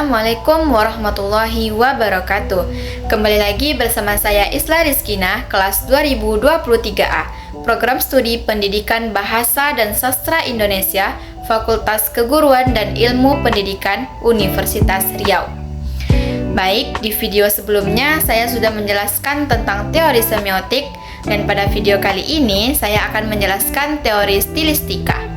Assalamualaikum warahmatullahi wabarakatuh. Kembali lagi bersama saya Isla Rizkina, kelas 2023A, Program Studi Pendidikan Bahasa dan Sastra Indonesia, Fakultas Keguruan dan Ilmu Pendidikan, Universitas Riau. Baik, di video sebelumnya saya sudah menjelaskan tentang teori semiotik, dan pada video kali ini saya akan menjelaskan teori stilistika.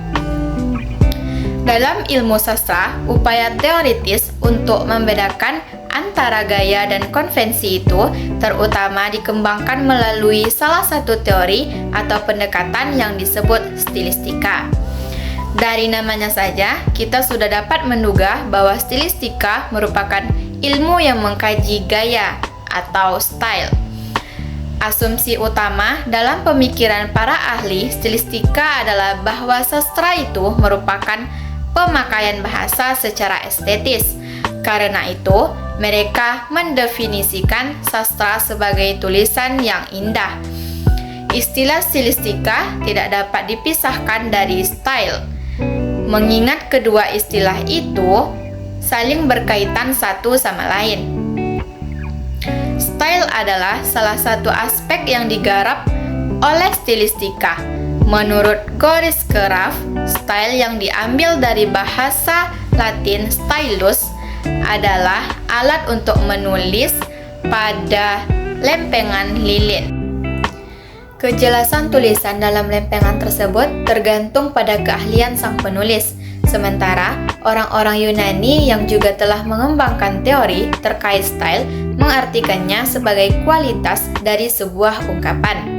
Dalam ilmu sastra, upaya teoritis untuk membedakan antara gaya dan konvensi itu terutama dikembangkan melalui salah satu teori atau pendekatan yang disebut stilistika. Dari namanya saja, kita sudah dapat menduga bahwa stilistika merupakan ilmu yang mengkaji gaya atau style. Asumsi utama dalam pemikiran para ahli stilistika adalah bahwa sastra itu merupakan pemakaian bahasa secara estetis. Karena itu, mereka mendefinisikan sastra sebagai tulisan yang indah. Istilah stilistika tidak dapat dipisahkan dari style, mengingat kedua istilah itu saling berkaitan satu sama lain. Style adalah salah satu aspek yang digarap oleh stilistika. Menurut Goris Keraf, style yang diambil dari bahasa Latin stylus adalah alat untuk menulis pada lempengan lilin. Kejelasan tulisan dalam lempengan tersebut tergantung pada keahlian sang penulis. Sementara orang-orang Yunani yang juga telah mengembangkan teori terkait style mengartikannya sebagai kualitas dari sebuah ungkapan.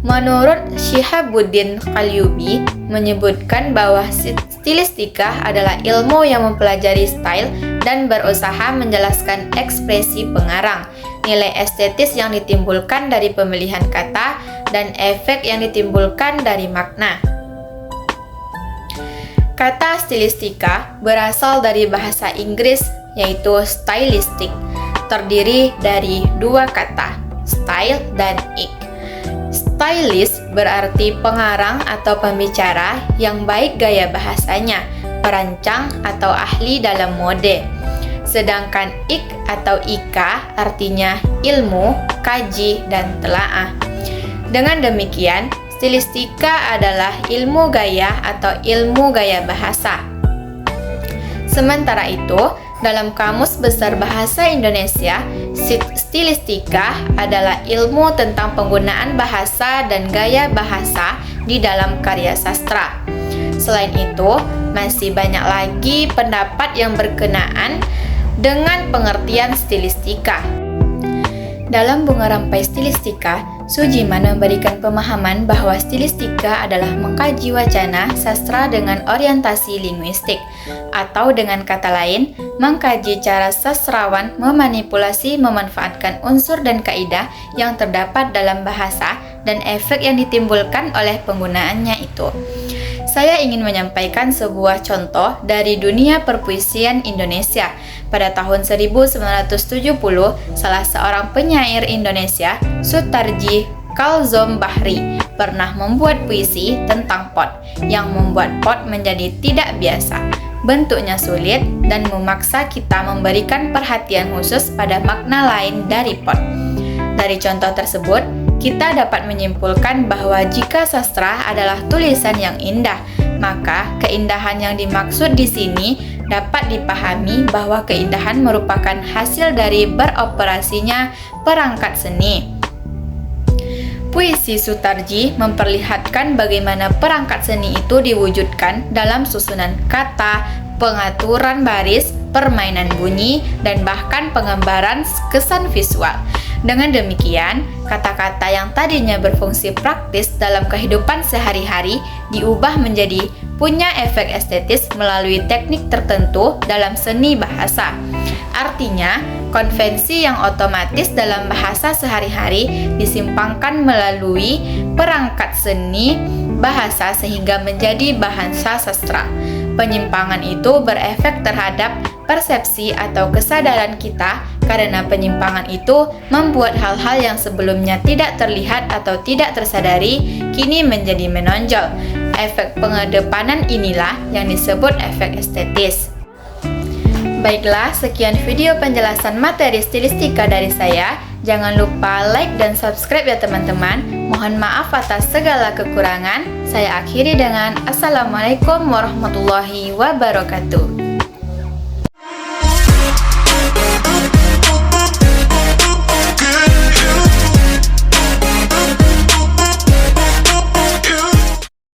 Menurut Shihabuddin Qalyubi menyebutkan bahwa stilistika adalah ilmu yang mempelajari style dan berusaha menjelaskan ekspresi pengarang, nilai estetis yang ditimbulkan dari pemilihan kata, dan efek yang ditimbulkan dari makna. Kata stilistika berasal dari bahasa Inggris yaitu stylistic, terdiri dari dua kata, style dan ik. Stylist berarti pengarang atau pembicara yang baik gaya bahasanya, perancang atau ahli dalam mode. Sedangkan ik atau ika artinya ilmu, kaji, dan telaah. Dengan demikian, stilistika adalah ilmu gaya atau ilmu gaya bahasa. Sementara itu, dalam Kamus Besar Bahasa Indonesia, stilistika adalah ilmu tentang penggunaan bahasa dan gaya bahasa di dalam karya sastra. Selain itu, masih banyak lagi pendapat yang berkenaan dengan pengertian stilistika. Dalam Bunga Rampai Stilistika, Sujiman memberikan pemahaman bahwa stilistika adalah mengkaji wacana sastra dengan orientasi linguistik, atau dengan kata lain, mengkaji cara sastrawan memanipulasi memanfaatkan unsur dan kaidah yang terdapat dalam bahasa dan efek yang ditimbulkan oleh penggunaannya itu. Saya ingin menyampaikan sebuah contoh dari dunia perpuisian Indonesia. Pada tahun 1970, salah seorang penyair Indonesia, Sutarji Kalzom Bahri, pernah membuat puisi tentang pot, yang membuat pot menjadi tidak biasa. Bentuknya sulit dan memaksa kita memberikan perhatian khusus pada makna lain dari pot. Dari contoh tersebut, kita dapat menyimpulkan bahwa jika sastra adalah tulisan yang indah, maka keindahan yang dimaksud di sini dapat dipahami bahwa keindahan merupakan hasil dari beroperasinya perangkat seni. Puisi Sutarji memperlihatkan bagaimana perangkat seni itu diwujudkan dalam susunan kata, pengaturan baris, permainan bunyi, dan bahkan penggambaran kesan visual. Dengan demikian, kata-kata yang tadinya berfungsi praktis dalam kehidupan sehari-hari diubah menjadi punya efek estetis melalui teknik tertentu dalam seni bahasa. Artinya, konvensi yang otomatis dalam bahasa sehari-hari disimpangkan melalui perangkat seni bahasa sehingga menjadi bahasa sastra. Penyimpangan itu berefek terhadap persepsi atau kesadaran kita karena penyimpangan itu membuat hal-hal yang sebelumnya tidak terlihat atau tidak tersadari kini menjadi menonjol. Efek pengedepanan inilah yang disebut efek estetis. Baiklah, sekian video penjelasan materi stilistika dari saya. Jangan lupa like dan subscribe ya teman-teman. Mohon maaf atas segala kekurangan. Saya akhiri dengan Assalamualaikum warahmatullahi wabarakatuh.